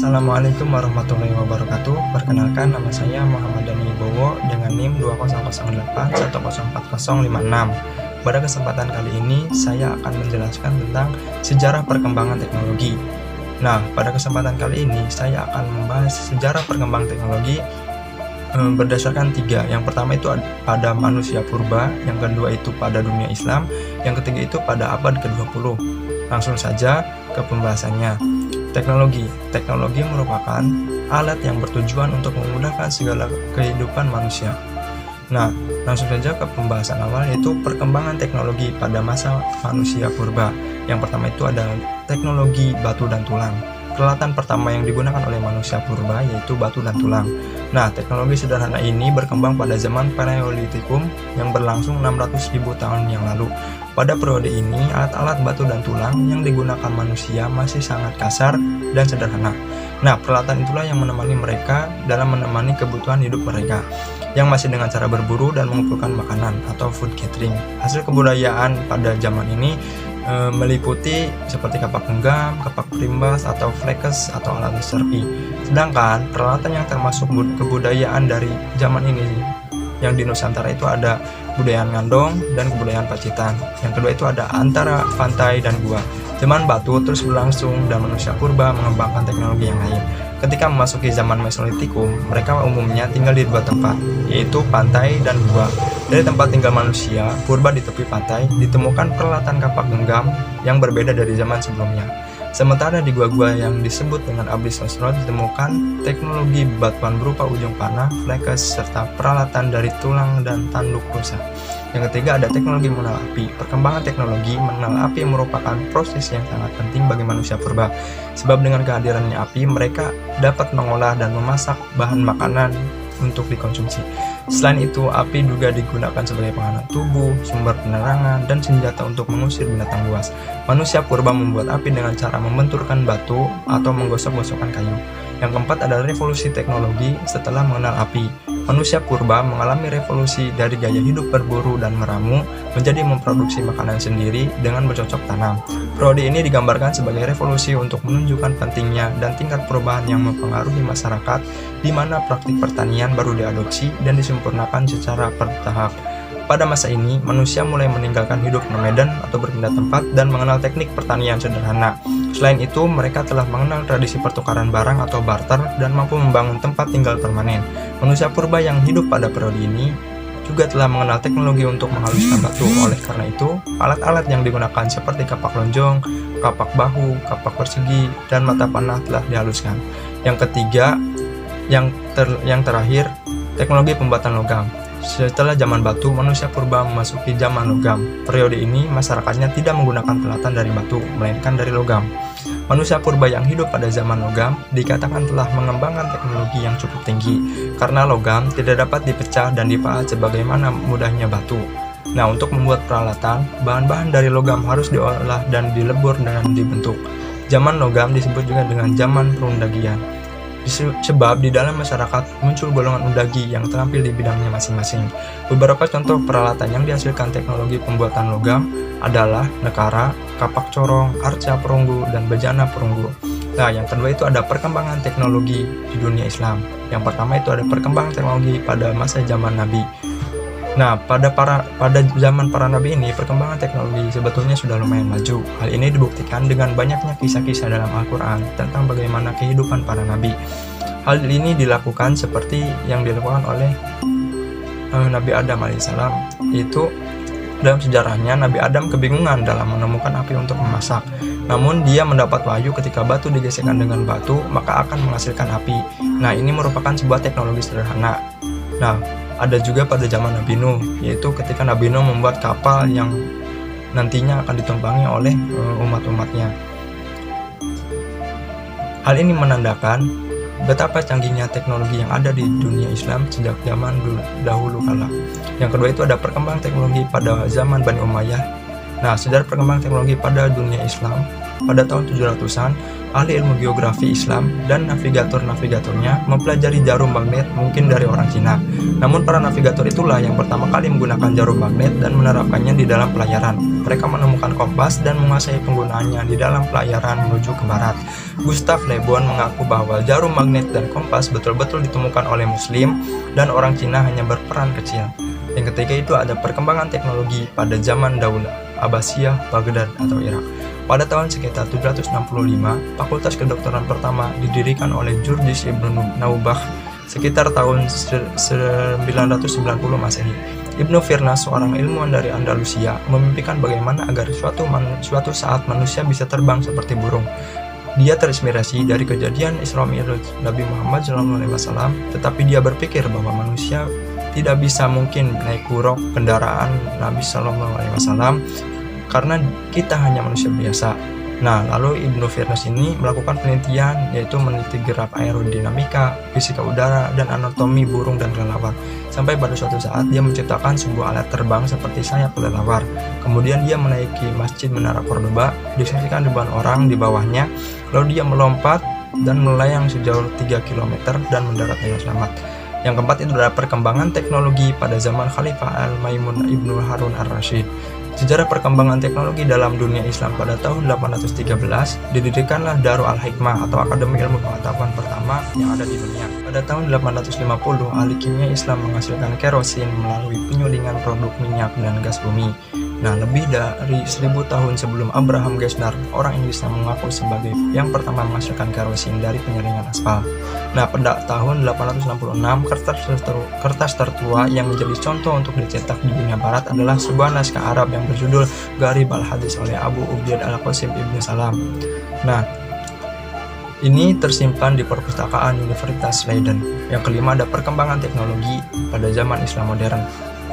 Assalamualaikum warahmatullahi wabarakatuh. Perkenalkan, nama saya Muhammad Dani Bowo dengan NIM 200810404056. Pada kesempatan kali ini saya akan menjelaskan tentang sejarah perkembangan teknologi. Nah, pada kesempatan kali ini saya akan membahas sejarah perkembangan teknologi berdasarkan tiga. Yang pertama itu pada manusia purba, yang kedua itu pada dunia Islam, yang ketiga itu pada abad ke-20. Langsung saja ke pembahasannya. Teknologi merupakan alat yang bertujuan untuk memudahkan segala kehidupan manusia. Nah, langsung saja ke pembahasan awal, yaitu perkembangan teknologi pada masa manusia purba. Yang pertama itu ada teknologi batu dan tulang. Peralatan pertama yang digunakan oleh manusia purba yaitu batu dan tulang. Nah, teknologi sederhana ini berkembang pada zaman Paleolitikum yang berlangsung 600.000 tahun yang lalu. Pada periode ini, alat-alat batu dan tulang yang digunakan manusia masih sangat kasar dan sederhana. Nah, peralatan itulah yang menemani mereka dalam menemani kebutuhan hidup mereka, yang masih dengan cara berburu dan mengumpulkan makanan atau food gathering. Hasil kebudayaan pada zaman ini meliputi seperti kapak genggam, kapak primbas atau flekes atau alat serpi. Sedangkan peralatan yang termasuk kebudayaan dari zaman ini yang di Nusantara itu ada kebudayaan Ngandong dan kebudayaan Pacitan. Yang kedua itu ada antara pantai dan gua. Zaman batu terus berlangsung dan manusia purba mengembangkan teknologi yang lain. Ketika memasuki zaman Mesolitikum, mereka umumnya tinggal di dua tempat, yaitu pantai dan gua. Dari tempat tinggal manusia purba di tepi pantai, ditemukan peralatan kapak genggam yang berbeda dari zaman sebelumnya. Sementara di gua-gua yang disebut dengan Abdi Sosro ditemukan teknologi batuan berupa ujung panah, flekes, serta peralatan dari tulang dan tanduk rusa. Yang ketiga ada teknologi mengenal api. Perkembangan teknologi mengenal api merupakan proses yang sangat penting bagi manusia purba. Sebab dengan kehadirannya api, mereka dapat mengolah dan memasak bahan makanan untuk dikonsumsi. Selain itu, api juga digunakan sebagai penghangat tubuh, sumber penerangan, dan senjata untuk mengusir binatang buas. Manusia purba membuat api dengan cara membenturkan batu atau menggosok-gosokkan kayu. Yang keempat adalah revolusi teknologi setelah mengenal api. Manusia purba mengalami revolusi dari gaya hidup berburu dan meramu menjadi memproduksi makanan sendiri dengan bercocok tanam. Periode ini digambarkan sebagai revolusi untuk menunjukkan pentingnya dan tingkat perubahan yang mempengaruhi masyarakat, di mana praktik pertanian baru diadopsi dan disempurnakan secara bertahap. Pada masa ini, manusia mulai meninggalkan hidup nomaden atau berpindah tempat dan mengenal teknik pertanian sederhana. Selain itu, mereka telah mengenal tradisi pertukaran barang atau barter dan mampu membangun tempat tinggal permanen. Manusia purba yang hidup pada periode ini juga telah mengenal teknologi untuk menghaluskan batu. Oleh karena itu, alat-alat yang digunakan seperti kapak lonjong, kapak bahu, kapak persegi, dan mata panah telah dihaluskan. Yang ketiga, yang terakhir, teknologi pembuatan logam. Setelah zaman batu, manusia purba memasuki zaman logam. Periode ini, masyarakatnya tidak menggunakan peralatan dari batu, melainkan dari logam. Manusia purba yang hidup pada zaman logam dikatakan telah mengembangkan teknologi yang cukup tinggi, karena logam tidak dapat dipecah dan dipahat sebagaimana mudahnya batu. Nah, untuk membuat peralatan, bahan-bahan dari logam harus diolah dan dilebur dan dibentuk. Zaman logam disebut juga dengan zaman perundagian. Sebab di dalam masyarakat muncul golongan undagi yang terampil di bidangnya masing-masing. Beberapa contoh peralatan yang dihasilkan teknologi pembuatan logam adalah nekara, kapak corong, arca perunggu, dan bejana perunggu. Nah, yang kedua itu ada perkembangan teknologi di dunia Islam. Yang pertama itu ada perkembangan teknologi pada masa zaman Nabi. Nah, pada zaman para nabi ini, perkembangan teknologi sebetulnya sudah lumayan maju. Hal ini dibuktikan dengan banyaknya kisah-kisah dalam Al-Quran tentang bagaimana kehidupan para nabi. Hal ini dilakukan seperti yang dilakukan oleh Nabi Adam alaihissalam. Itu dalam sejarahnya, Nabi Adam kebingungan dalam menemukan api untuk memasak. Namun dia mendapat wahyu ketika batu digesekkan dengan batu, maka akan menghasilkan api. Nah, ini merupakan sebuah teknologi sederhana. Nah, ada juga pada zaman Nabi Nuh, yaitu ketika Nabi Nuh membuat kapal yang nantinya akan ditumpangi oleh umat-umatnya. Hal ini menandakan betapa canggihnya teknologi yang ada di dunia Islam sejak zaman dahulu kala. Yang kedua itu ada perkembangan teknologi pada zaman Bani Umayyah Nah, sejarah perkembangan teknologi pada dunia Islam pada tahun 700-an, ahli ilmu geografi Islam dan navigator-navigatornya mempelajari jarum magnet mungkin dari orang Cina. Namun para navigator itulah yang pertama kali menggunakan jarum magnet dan menerapkannya di dalam pelayaran. Mereka menemukan kompas dan menguasai penggunaannya di dalam pelayaran menuju ke barat. Gustav Le Bon mengaku bahwa jarum magnet dan kompas betul-betul ditemukan oleh Muslim dan orang Cina hanya berperan kecil. Yang ketiga itu ada perkembangan teknologi pada zaman Daulah Abbasiyah Baghdad atau Irak. Pada tahun sekitar 765, fakultas kedokteran pertama didirikan oleh Jurjis Ibnu Naubakh sekitar tahun 990 Masehi. Ibnu Firnas, seorang ilmuwan dari Andalusia, memimpikan bagaimana agar suatu saat manusia bisa terbang seperti burung. Dia terinspirasi dari kejadian Isra Mi'raj Nabi Muhammad SAW, tetapi dia berpikir bahwa manusia tidak bisa mungkin naik buruk kendaraan Nabi SAW karena kita hanya manusia biasa. Nah, lalu Ibnu Firnas ini melakukan penelitian, yaitu meneliti gerak aerodinamika, fisika udara, dan anatomi burung dan kelelawar. Sampai pada suatu saat dia menciptakan sebuah alat terbang seperti sayap kelelawar. Kemudian dia menaiki Masjid Menara Cordoba, disaksikan ribuan orang di bawahnya, lalu dia melompat dan melayang sejauh 3 km dan mendarat dengan selamat. Yang keempat itu adalah perkembangan teknologi pada zaman Khalifah Al-Maimun Ibnu Harun Ar-Rasyid. Sejarah perkembangan teknologi dalam dunia Islam pada tahun 813, didirikanlah Darul Al-Hikmah atau Akademi Ilmu Pengetahuan pertama yang ada di dunia. Pada tahun 850, ahli kimia Islam menghasilkan kerosin melalui penyulingan produk minyak dan gas bumi. Nah, lebih dari 1000 tahun sebelum Abraham Gesner, orang Inggris yang mengaku sebagai yang pertama menghasilkan kerosin dari penyaringan aspal. Nah, pada tahun 866, kertas tertua yang menjadi contoh untuk dicetak di dunia barat adalah sebuah naskah Arab yang berjudul Gharib al-Hadis oleh Abu Ubaid al-Qasim ibn Salam. Nah, ini tersimpan di perpustakaan Universitas Leiden. Yang kelima ada perkembangan teknologi pada zaman Islam modern.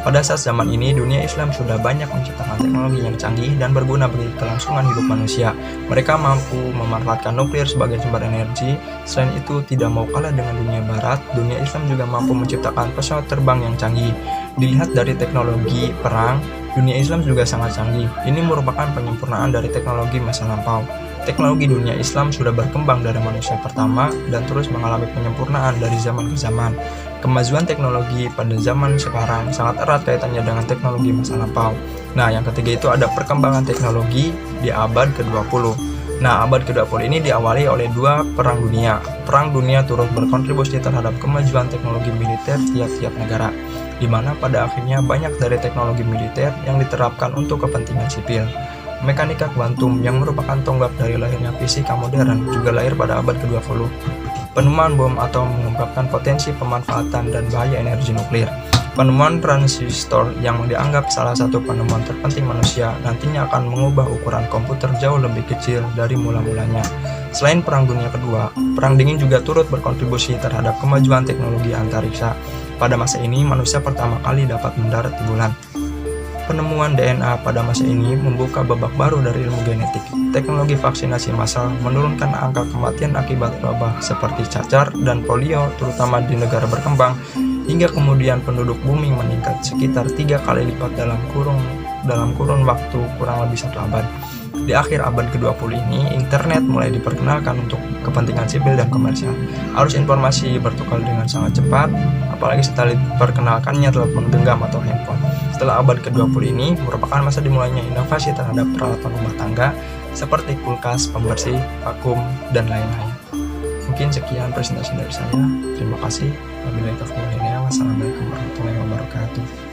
Pada saat zaman ini, dunia Islam sudah banyak menciptakan teknologi yang canggih dan berguna bagi kelangsungan hidup manusia. Mereka mampu memanfaatkan nuklir sebagai sumber energi. Selain itu, tidak mau kalah dengan dunia barat, dunia Islam juga mampu menciptakan pesawat terbang yang canggih. Dilihat dari teknologi perang, dunia Islam juga sangat canggih. Ini merupakan penyempurnaan dari teknologi masa lampau. Teknologi dunia Islam sudah berkembang dari manusia pertama dan terus mengalami penyempurnaan dari zaman ke zaman. Kemajuan teknologi pada zaman sekarang sangat erat kaitannya dengan teknologi masa lampau. Nah, yang ketiga itu ada perkembangan teknologi di abad ke-20. Nah, abad ke-20 ini diawali oleh dua perang dunia. Perang dunia turut berkontribusi terhadap kemajuan teknologi militer tiap-tiap negara, di mana pada akhirnya banyak dari teknologi militer yang diterapkan untuk kepentingan sipil. Mekanika kuantum yang merupakan tonggak dari lahirnya fisika modern juga lahir pada abad ke-20. Penemuan bom atom mengungkapkan potensi pemanfaatan dan bahaya energi nuklir. Penemuan transistor yang dianggap salah satu penemuan terpenting manusia nantinya akan mengubah ukuran komputer jauh lebih kecil dari mula-mulanya. Selain Perang Dunia Kedua, Perang Dingin juga turut berkontribusi terhadap kemajuan teknologi antariksa. Pada masa ini, manusia pertama kali dapat mendarat di bulan. Penemuan DNA pada masa ini membuka babak baru dari ilmu genetik. Teknologi vaksinasi massal menurunkan angka kematian akibat wabah seperti cacar dan polio, terutama di negara berkembang, hingga kemudian penduduk bumi meningkat sekitar 3 kali lipat dalam kurun waktu kurang lebih 1 abad. Di akhir abad ke-20 ini, internet mulai diperkenalkan untuk kepentingan sipil dan komersial. Arus informasi bertukar dengan sangat cepat, apalagi setelah diperkenalkannya telepon genggam atau handphone. Setelah abad ke-20 ini, merupakan masa dimulainya inovasi terhadap peralatan rumah tangga, seperti kulkas, pembersih, vakum, dan lain-lain. Mungkin sekian presentasi dari saya. Terima kasih. Wassalamualaikum warahmatullahi wabarakatuh.